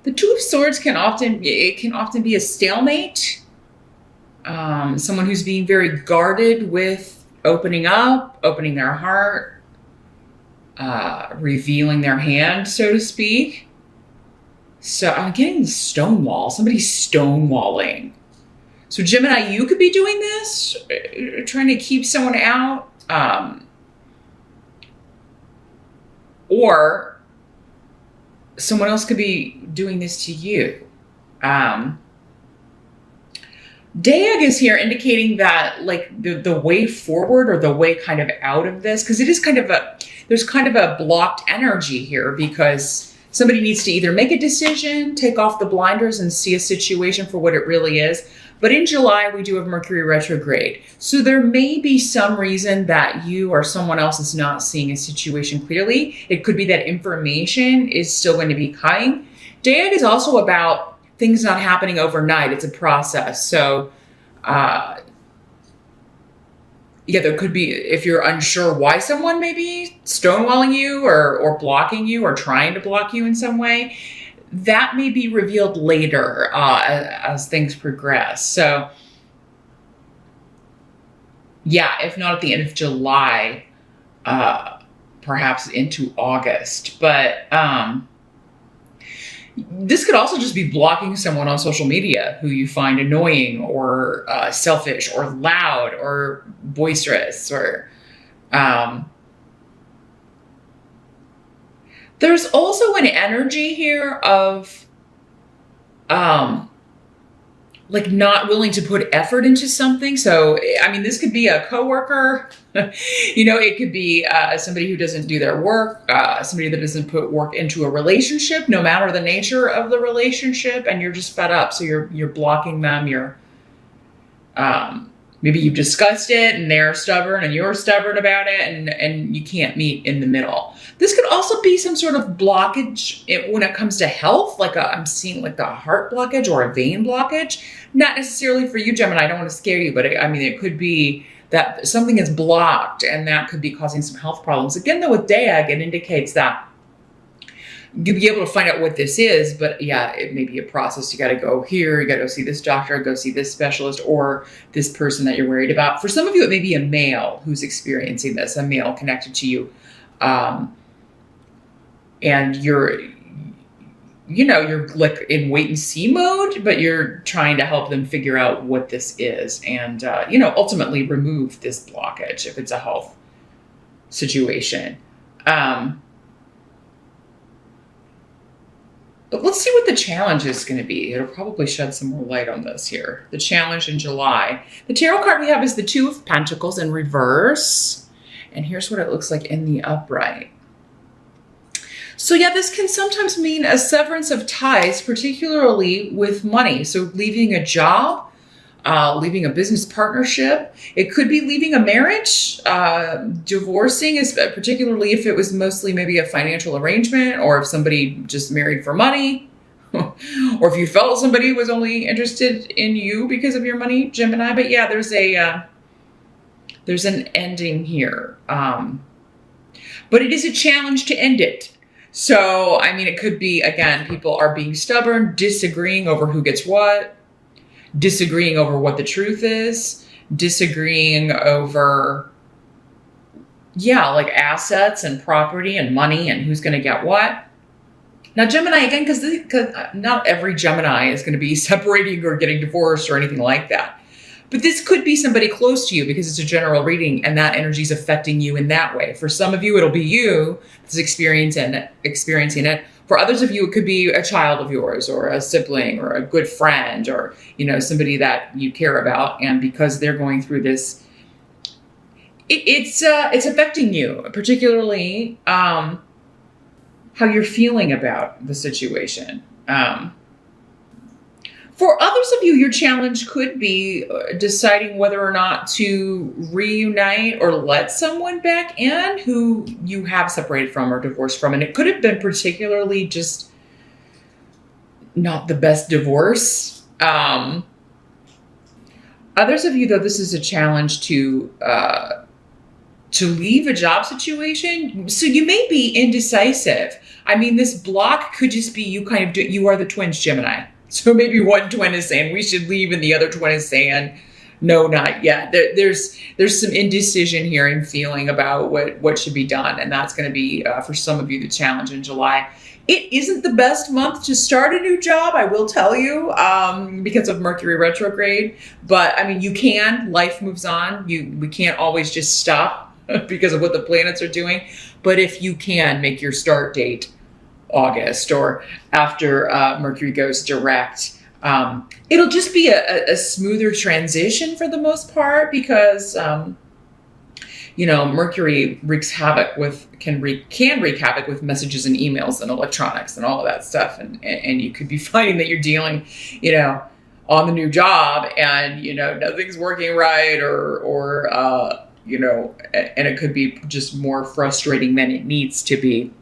The Two of Swords can often be a stalemate. Someone who's being very guarded with opening up, opening their heart, revealing their hand, so to speak. So I'm getting the stonewall. Somebody's stonewalling. So Gemini, you could be doing this, trying to keep someone out. Or someone else could be doing this to you. Dayag is here indicating that like the way forward or the way kind of out of this, because it is there's kind of a blocked energy here because somebody needs to either make a decision, take off the blinders and see a situation for what it really is. But in July, we do have Mercury retrograde. So there may be some reason that you or someone else is not seeing a situation clearly. It could be that information is still going to be coming. Dayag is also about things not happening overnight. It's a process. So, yeah, there could be, if you're unsure why someone may be stonewalling you or blocking you or trying to block you in some way, that may be revealed later as things progress. So, yeah, if not at the end of July, perhaps into August. But this could also just be blocking someone on social media who you find annoying or selfish or loud or boisterous or there's also an energy here of like not willing to put effort into something. So, I mean, this could be a coworker, it could be somebody who doesn't do their work, somebody that doesn't put work into a relationship, no matter the nature of the relationship, and you're just fed up. So you're blocking them. Maybe you've discussed it and they're stubborn and you're stubborn about it and you can't meet in the middle. This could also be some sort of blockage when it comes to health. I'm seeing like a heart blockage or a vein blockage. Not necessarily for you, Gemini. I don't want to scare you, but it could be that something is blocked and that could be causing some health problems. Again, though, with Dayag, it indicates that you'll be able to find out what this is, but yeah, it may be a process. You got to go here, you got to go see this doctor, go see this specialist, or this person that you're worried about. For some of you, it may be a male who's experiencing this, a male connected to you. And you're like in wait and see mode, but you're trying to help them figure out what this is and, ultimately remove this blockage if it's a health situation. But let's see what the challenge is going to be. It'll probably shed some more light on this here. The challenge in July. The tarot card we have is the Two of Pentacles in reverse. And here's what it looks like in the upright. So yeah, this can sometimes mean a severance of ties, particularly with money. So leaving a job, leaving a business partnership. It could be leaving a marriage, divorcing, particularly if it was mostly maybe a financial arrangement or if somebody just married for money or if you felt somebody was only interested in you because of your money, Gemini. But yeah, there's an ending here. But it is a challenge to end it. So, I mean, it could be, again, people are being stubborn, disagreeing over who gets what, disagreeing over what the truth is, disagreeing over, like assets and property and money and who's going to get what. Now, Gemini, again, because not every Gemini is going to be separating or getting divorced or anything like that. But this could be somebody close to you because it's a general reading and that energy is affecting you in that way. For some of you, it'll be you that's experiencing it. For others of you, it could be a child of yours or a sibling or a good friend or, somebody that you care about. And because they're going through this, it's affecting you, particularly how you're feeling about the situation. For others of you, your challenge could be deciding whether or not to reunite or let someone back in who you have separated from or divorced from. And it could have been particularly just not the best divorce. Others of you, though, this is a challenge to to leave a job situation. So you may be indecisive. I mean, this block could just be you kind of you are the twins, Gemini. So maybe one twin is saying we should leave and the other twin is saying, no, not yet. There's some indecision here and feeling about what should be done. And that's going to be, for some of you, the challenge in July. It isn't the best month to start a new job, I will tell you, because of Mercury retrograde. But I mean, you can. Life moves on. We can't always just stop because of what the planets are doing. But if you can make your start date August or after Mercury goes direct, it'll just be a smoother transition for the most part because Mercury wreaks havoc can wreak havoc with messages and emails and electronics and all of that stuff. And you could be finding that you're dealing, on the new job and, nothing's working right or and it could be just more frustrating than it needs to be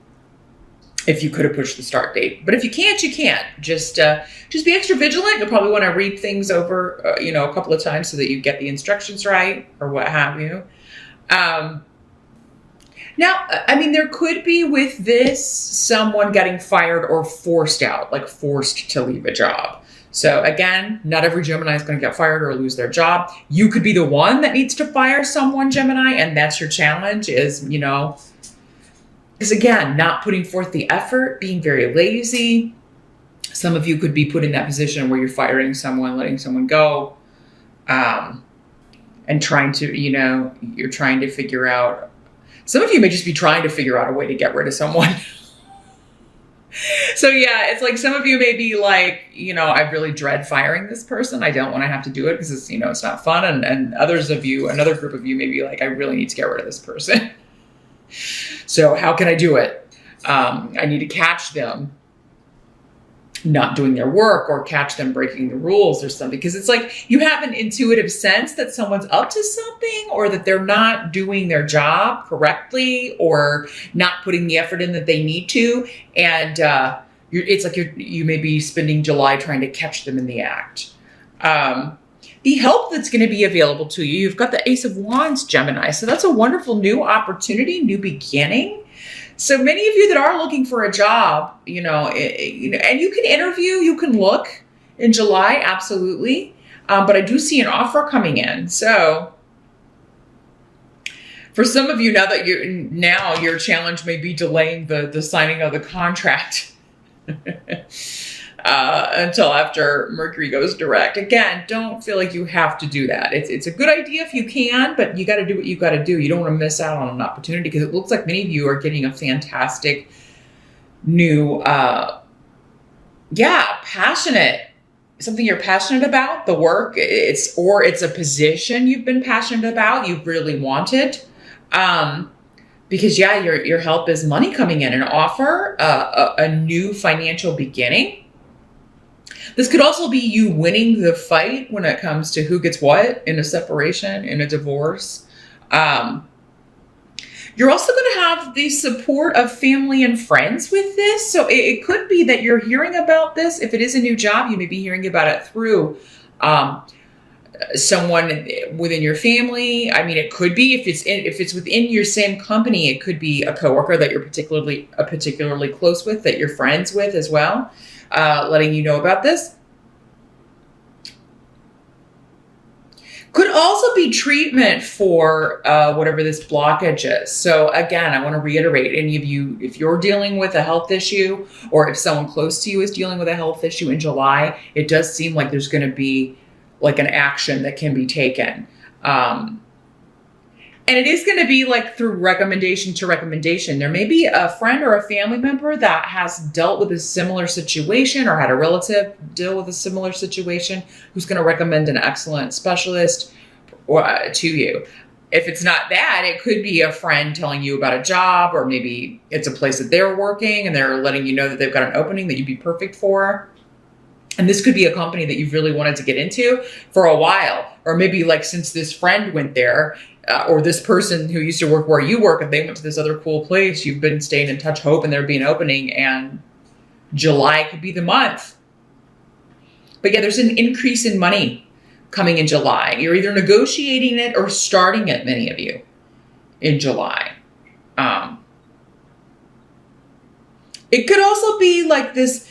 if you could have pushed the start date. But if you can't, you can't. Just be extra vigilant. You'll probably want to read things over, a couple of times so that you get the instructions right or what have you. Now, I mean, there could be with this someone getting fired or forced out, like forced to leave a job. So again, not every Gemini is going to get fired or lose their job. You could be the one that needs to fire someone, Gemini, and that's your challenge is, because again, not putting forth the effort, being very lazy. Some of you could be put in that position where you're firing someone, letting someone go, and trying to, you're trying to figure out, some of you may just be trying to figure out a way to get rid of someone. So yeah, it's like some of you may be like, I really dread firing this person. I don't want to have to do it because it's, it's not fun. And others of you, another group of you may be like, I really need to get rid of this person. So how can I do it? I need to catch them not doing their work or catch them breaking the rules or something. Because it's like you have an intuitive sense that someone's up to something or that they're not doing their job correctly or not putting the effort in that they need to. And it's like you may be spending July trying to catch them in the act. The help that's going to be available to you, you've got the Ace of Wands, Gemini. So that's a wonderful new opportunity, new beginning. So many of you that are looking for a job, and you can interview, you can look in July, absolutely. But I do see an offer coming in. So for some of you now your challenge may be delaying the signing of the contract until after Mercury goes direct. Again, don't feel like you have to do that. It's a good idea if you can, but you got to do what you got to do. You don't want to miss out on an opportunity because it looks like many of you are getting a fantastic new, passionate, something you're passionate about, the work. It's a position you've been passionate about, you've really wanted. Because your help is money coming in, an offer, a new financial beginning. This could also be you winning the fight when it comes to who gets what in a separation, in a divorce. You're also going to have the support of family and friends with this. So it could be that you're hearing about this. If it is a new job, you may be hearing about it through someone within your family. I mean, it could be if it's within your same company, it could be a coworker that you're particularly close with, that you're friends with as well, letting you know about this. Could also be treatment for whatever this blockage is. So again, I want to reiterate, any of you, if you're dealing with a health issue or if someone close to you is dealing with a health issue in July, it does seem like there's going to be like an action that can be taken. And it is going to be like through recommendation to recommendation. There may be a friend or a family member that has dealt with a similar situation or had a relative deal with a similar situation who's going to recommend an excellent specialist to you. If it's not that, it could be a friend telling you about a job, or maybe it's a place that they're working and they're letting you know that they've got an opening that you'd be perfect for. And this could be a company that you've really wanted to get into for a while, or maybe like since this friend went there, or this person who used to work where you work and they went to this other cool place, you've been staying in touch, hoping there'd be an opening, and July could be the month. But yeah, there's an increase in money coming in July. You're either negotiating it or starting it, many of you. in July. It could also be like this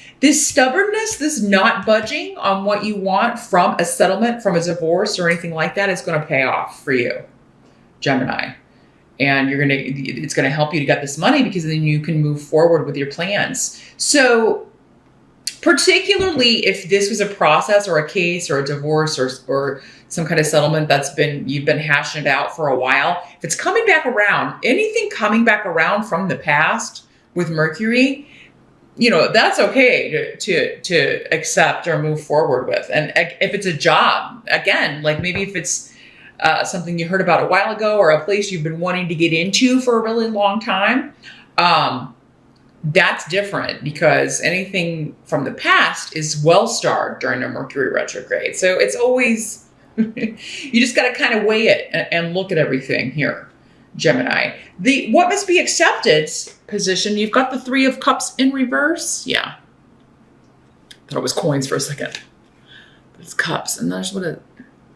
stubbornness, this not budging on what you want from a settlement, from a divorce or anything like that is going to pay off for you, Gemini. And it's going to help you to get this money because then you can move forward with your plans. So particularly if this was a process or a case or a divorce or some kind of settlement you've been hashing it out for a while, if it's coming back around, anything coming back around from the past with Mercury, that's okay to accept or move forward with. And if it's a job, again, like maybe if it's something you heard about a while ago or a place you've been wanting to get into for a really long time, that's different because anything from the past is well-starred during a Mercury retrograde. So it's always, you just got to kind of weigh it and look at everything here, Gemini. The what must be accepted position, you've got the Three of Cups in reverse. Yeah. Thought it was coins for a second. But it's cups. And that's what it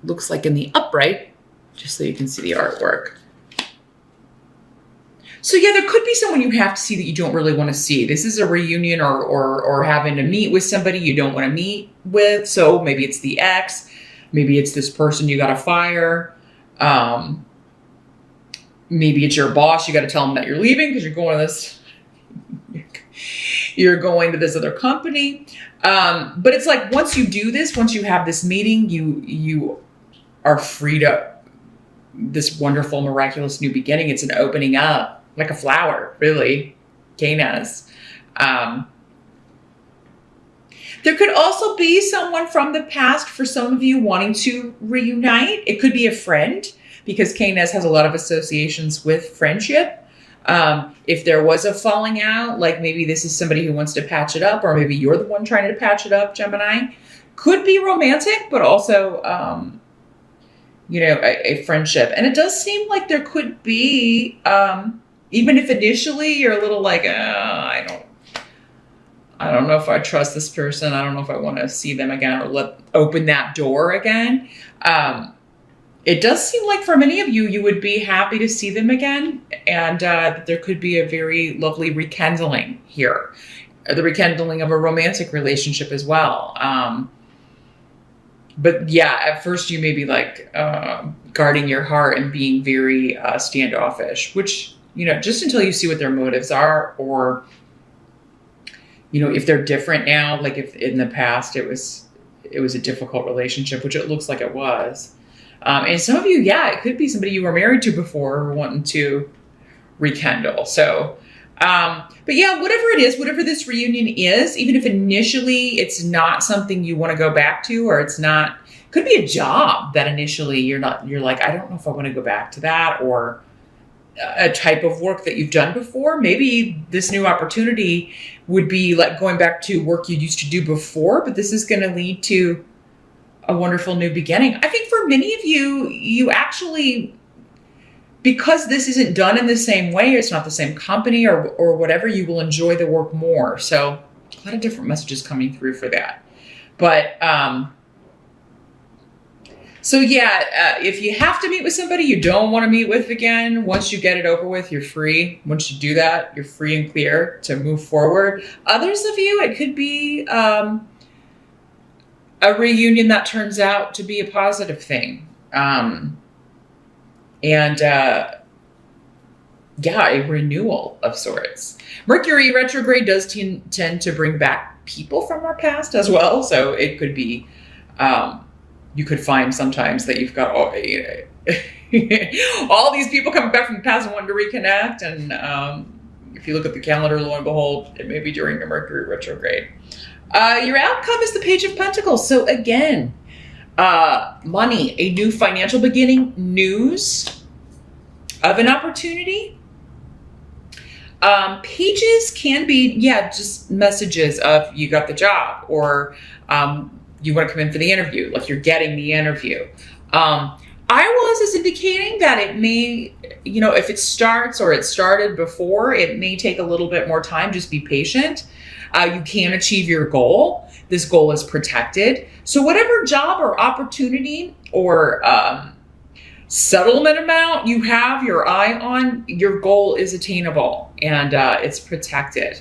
looks like in the upright, just so you can see the artwork. So yeah, there could be someone you have to see that you don't really want to see. This is a reunion or having to meet with somebody you don't want to meet with. So maybe it's the ex, maybe it's this person you got to fire. Maybe it's your boss. You got to tell them that you're leaving because you're going to this other company. But it's like, once you do this, once you have this meeting, you are freed up this wonderful, miraculous new beginning. It's an opening up like a flower, really. Canas. There could also be someone from the past for some of you wanting to reunite. It could be a friend, because Canas has a lot of associations with friendship. If there was a falling out, like maybe this is somebody who wants to patch it up, or maybe you're the one trying to patch it up, Gemini. Could be romantic, but also, a friendship. And it does seem like there could be, even if initially you're a little like, I don't know if I trust this person. I don't know if I want to see them again or open that door again. It does seem like for many of you, you would be happy to see them again. And there could be a very lovely rekindling here. The rekindling of a romantic relationship as well. But yeah, at first you may be like guarding your heart and being very standoffish, which, just until you see what their motives are, or, if they're different now, like if in the past it was a difficult relationship, which it looks like it was. And some of you, it could be somebody you were married to before wanting to rekindle. So, but yeah, whatever it is, whatever this reunion is, even if initially it's not something you want to go back to, or it's not, could be a job that initially you're like, I don't know if I want to go back to that, or a type of work that you've done before. Maybe this new opportunity would be like going back to work you used to do before, but this is going to lead to a wonderful new beginning. I think for many of you, you actually, because this isn't done in the same way, it's not the same company or whatever, you will enjoy the work more. So a lot of different messages coming through for that. But, if you have to meet with somebody you don't want to meet with again, once you get it over with, you're free. Once you do that, you're free and clear to move forward. Others of you, it could be, a reunion that turns out to be a positive thing. A renewal of sorts. Mercury retrograde does tend to bring back people from our past as well. So it could be, you could find sometimes that you've got all these people coming back from the past and wanting to reconnect. And if you look at the calendar, lo and behold, it may be during a Mercury retrograde. Your outcome is the Page of Pentacles. So again, money, a new financial beginning, news of an opportunity. Pages can be, just messages of you got the job, or you want to come in for the interview, like you're getting the interview. Iwas is indicating that it may, if it starts or it started before, it may take a little bit more time. Just be patient. You can achieve your goal. This goal is protected. So whatever job or opportunity or settlement amount you have your eye on, your goal is attainable and it's protected.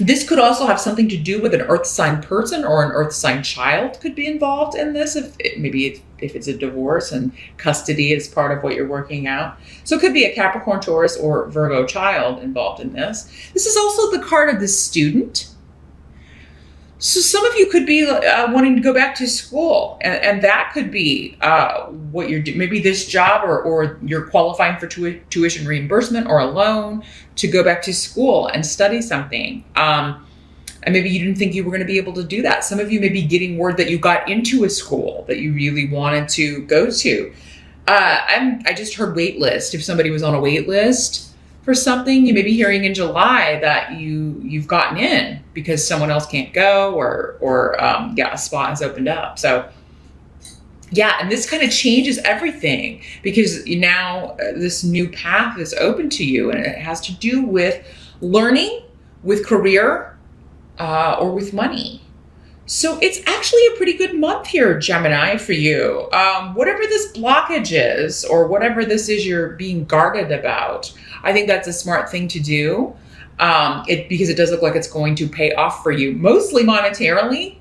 This could also have something to do with an earth sign person, or an earth sign child could be involved in this, if it's a divorce and custody is part of what you're working out. So it could be a Capricorn, Taurus, or Virgo child involved in this. This is also the card of the student. So some of you could be wanting to go back to school, and that could be what you're doing. Maybe this job, or you're qualifying for tuition reimbursement or a loan to go back to school and study something. And maybe you didn't think you were going to be able to do that. Some of you may be getting word that you got into a school that you really wanted to go to. I just heard wait list. If somebody was on a wait list for something, you may be hearing in July that you've gotten in because someone else can't go, or a spot has opened up. So yeah, and this kind of changes everything, because now this new path is open to you, and it has to do with learning, with career, or with money. So it's actually a pretty good month here, Gemini, for you. Whatever this blockage is, or whatever this is you're being guarded about, I think that's a smart thing to do, because it does look like it's going to pay off for you, mostly monetarily.